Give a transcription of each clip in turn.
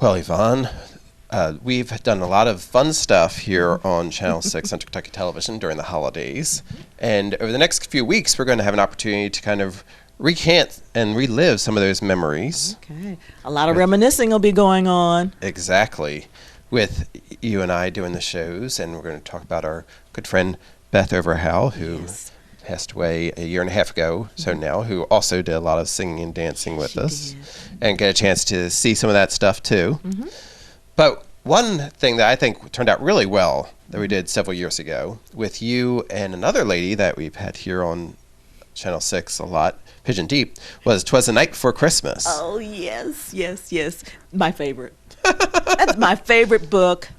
Well, Yvonne, we've done a lot of fun stuff here on Channel 6 Central Kentucky Television during the holidays. And over the next few weeks, we're going to have an opportunity to kind of recant and relive some of those memories. Okay. A lot of reminiscing will be going on. Exactly. With you and I doing the shows. And we're going to talk about our good friend Beth Overhowl, who passed away a year and a half ago, so now, who also did a lot of singing and dancing with us. And get a chance to see some of that stuff too. But one thing that I think turned out really well that we did several years ago with you and another lady that we've had here on Channel 6 a lot, Pigeon Deep, was Twas the Night Before Christmas. Oh, yes. My favorite. That's my favorite book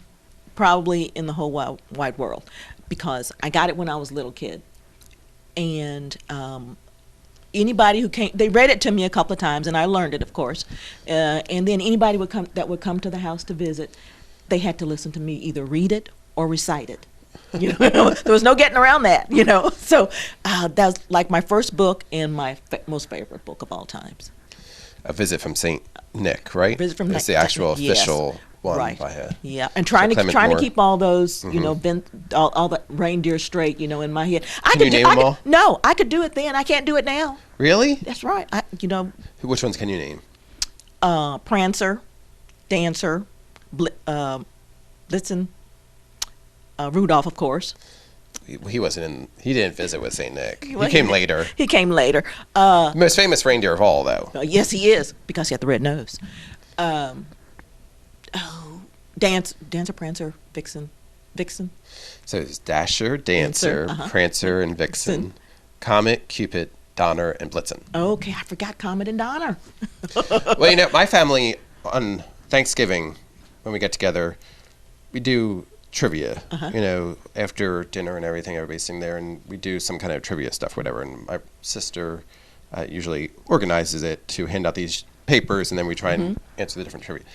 probably in the whole wide world, because I got it when I was a little kid. And anybody who came, they read it to me a couple of times, and I learned it, of course. And then anybody that would come to the house to visit, they had to listen to me either read it or recite it. You know, there was no getting around that. You know, so that was like my first book and my most favorite book of all times. A Visit from St. Nick, right? Visit from Nick. It's the actual official one. Right. By her. Yeah, and trying to keep all those, you know, all the reindeer straight, you know, in my head. Can you name them all? No, I could do it then. I can't do it now. Really? That's right. Which ones can you name? Prancer, Dancer, Blitzen, Rudolph, of course. He didn't visit with St. Nick. He came later. He came later. Most famous reindeer of all, though. Yes, he is, because he had the red nose. Dancer, Prancer, Vixen. So it's Dasher, Dancer, Prancer, and Vixen. Comet, Cupid, Donner, and Blitzen. Okay, I forgot Comet and Donner. Well, you know, my family on Thanksgiving, when we get together, we do trivia. You know, after dinner and everything, everybody's sitting there, and we do some kind of trivia stuff, whatever. And my sister usually organizes it to hand out these papers, and then we try and answer the different trivia.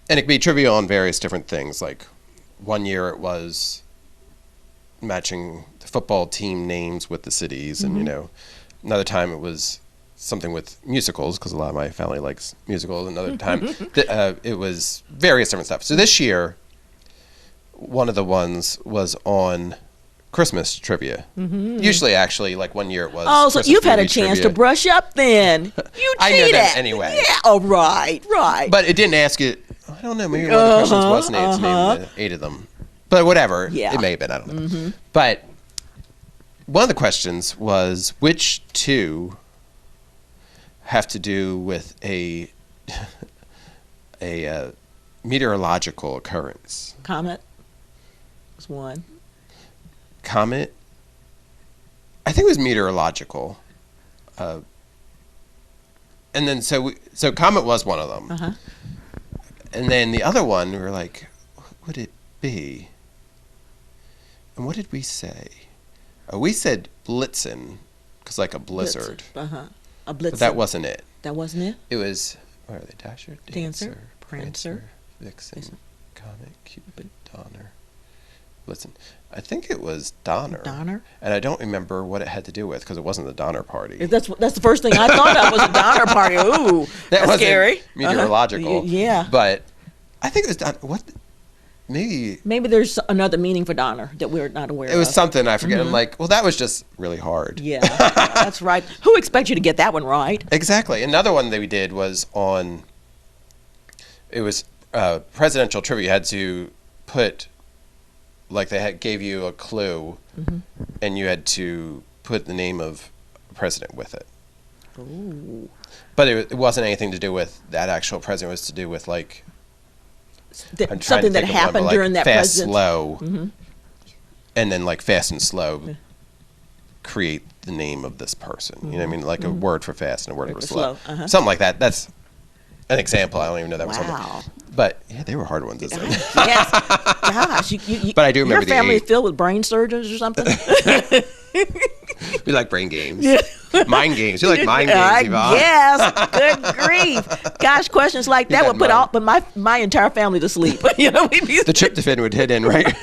And it could be trivia on various different things. Like one year it was matching the football team names with the cities, and you know, another time it was something with musicals, because a lot of my family likes musicals. Another time it was various different stuff. So this year, one of the ones was on Christmas trivia. Usually, actually, like one year it was. Oh, so Christmas you've had a chance trivia. to brush up then. You cheated. I know that anyway. Yeah. Oh, right. But it didn't ask it. I don't know. Maybe one of the questions wasn't it to name the 8 of them. But whatever. Yeah. It may have been. I don't know. But one of the questions was, which two have to do with a meteorological occurrence? Comet was one. Comet? I think it was meteorological. And then so Comet was one of them. And then the other one, we were like, what would it be? And what did we say? We said Blitzen, because like a blizzard. A Blitzen. But that wasn't it. That wasn't it? It was, what are they? Dasher, Dancer, Prancer, Vixen, Comet, Cupid, Donner, Blitzen. I think it was Donner. Donner? And I don't remember what it had to do with, because it wasn't the Donner Party. That's the first thing I thought of was a Donner Party. Ooh, that's scary. Meteorological. Yeah. But I think it was Donner. What? Maybe there's another meaning for Donner that we're not aware of. It was something, I forget. I'm like, well, that was just really hard. Yeah, that's right. Who expects you to get that one right? Exactly. Another one that we did was on, it was presidential trivia. You had to put, like gave you a clue, and you had to put the name of a president with it. Ooh. But it wasn't anything to do with that actual president. It was to do with like, something that happened during that fast, president. slow, and then like fast and slow create the name of this person. You know what I mean? Like a word for fast and a word for slow. Something like that. That's an example. I don't even know that was something. But yeah, they were hard ones. Yes. Gosh. But I do remember your family is filled with brain surgeons or something? We like brain games. Yeah. Mind games. You like mind games, Yvonne. Yes. Good grief. Gosh, questions like that would put my entire family to sleep. You know, the tryptophan would hit in, right?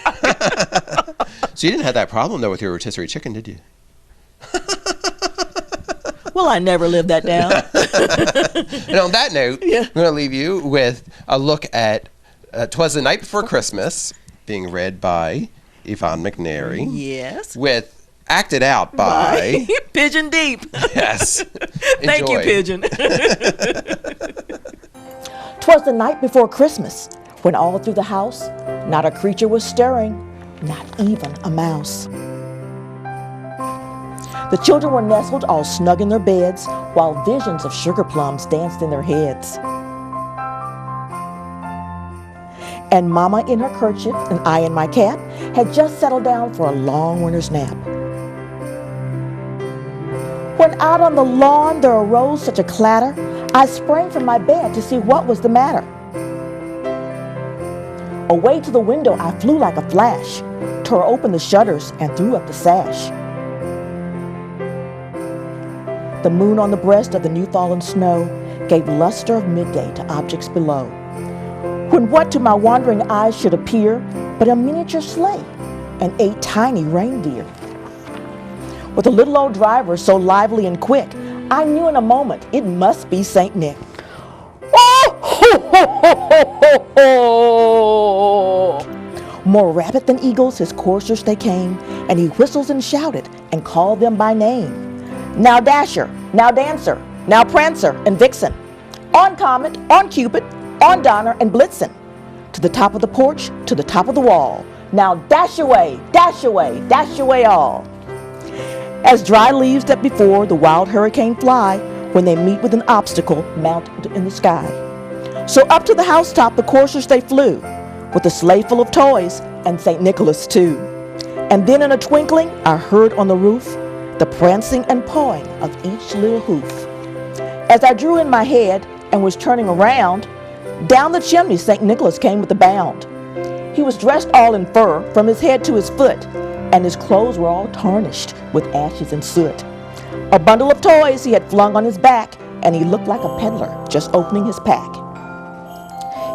So you didn't have that problem, though, with your rotisserie chicken, did you? Well, I never lived that down. And on that note, I'm going to leave you with a look at Twas the Night Before Christmas, being read by Yvonne McNary. Yes. With acted out by Pigeon Deep. Yes. Thank you, Pigeon. 'Twas the night before Christmas, when all through the house not a creature was stirring, not even a mouse. The children were nestled all snug in their beds, while visions of sugar plums danced in their heads. And Mama in her kerchief and I in my cap had just settled down for a long winter's nap. When out on the lawn there arose such a clatter, I sprang from my bed to see what was the matter. Away to the window I flew like a flash, tore open the shutters and threw up the sash. The moon on the breast of the new fallen snow gave luster of midday to objects below, when what to my wandering eyes should appear but a miniature sleigh and 8 tiny reindeer. With a little old driver so lively and quick, I knew in a moment it must be Saint Nick. Oh, ho, ho, ho, ho, ho, ho. More rapid than eagles his coursers they came, and he whistled and shouted and called them by name. Now Dasher, now Dancer, now Prancer and Vixen, on Comet, on Cupid, on Donner and Blitzen, to the top of the porch, to the top of the wall. Now dash away, dash away, dash away all. As dry leaves that before the wild hurricane fly, when they meet with an obstacle mounted in the sky. So up to the housetop the coursers they flew, with a sleigh full of toys, and St. Nicholas too. And then in a twinkling I heard on the roof the prancing and pawing of each little hoof. As I drew in my head and was turning around, down the chimney St. Nicholas came with a bound. He was dressed all in fur from his head to his foot, and his clothes were all tarnished with ashes and soot. A bundle of toys he had flung on his back, and he looked like a peddler just opening his pack.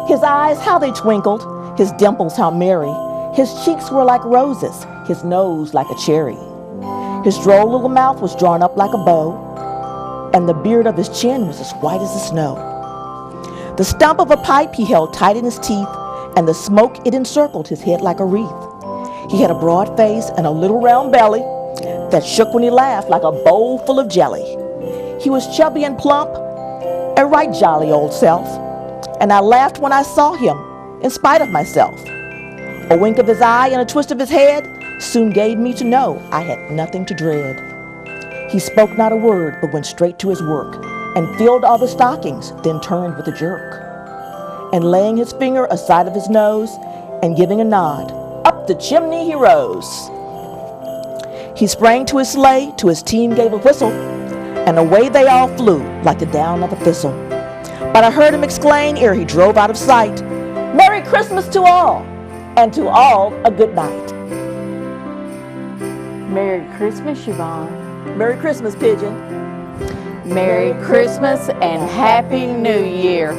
His eyes, how they twinkled, his dimples how merry, his cheeks were like roses, his nose like a cherry. His droll little mouth was drawn up like a bow, and the beard of his chin was as white as the snow. The stump of a pipe he held tight in his teeth, and the smoke it encircled his head like a wreath. He had a broad face and a little round belly that shook when he laughed like a bowl full of jelly. He was chubby and plump, a right jolly old self, and I laughed when I saw him, in spite of myself. A wink of his eye and a twist of his head soon gave me to know I had nothing to dread. He spoke not a word, but went straight to his work, and filled all the stockings, then turned with a jerk. And laying his finger aside of his nose, and giving a nod, up the chimney he rose. He sprang to his sleigh, to his team gave a whistle, and away they all flew like the down of a thistle. But I heard him exclaim ere he drove out of sight, "Merry Christmas to all, and to all a good night." Merry Christmas, Yvonne. Merry Christmas, Pigeon. Merry Christmas and Happy New Year.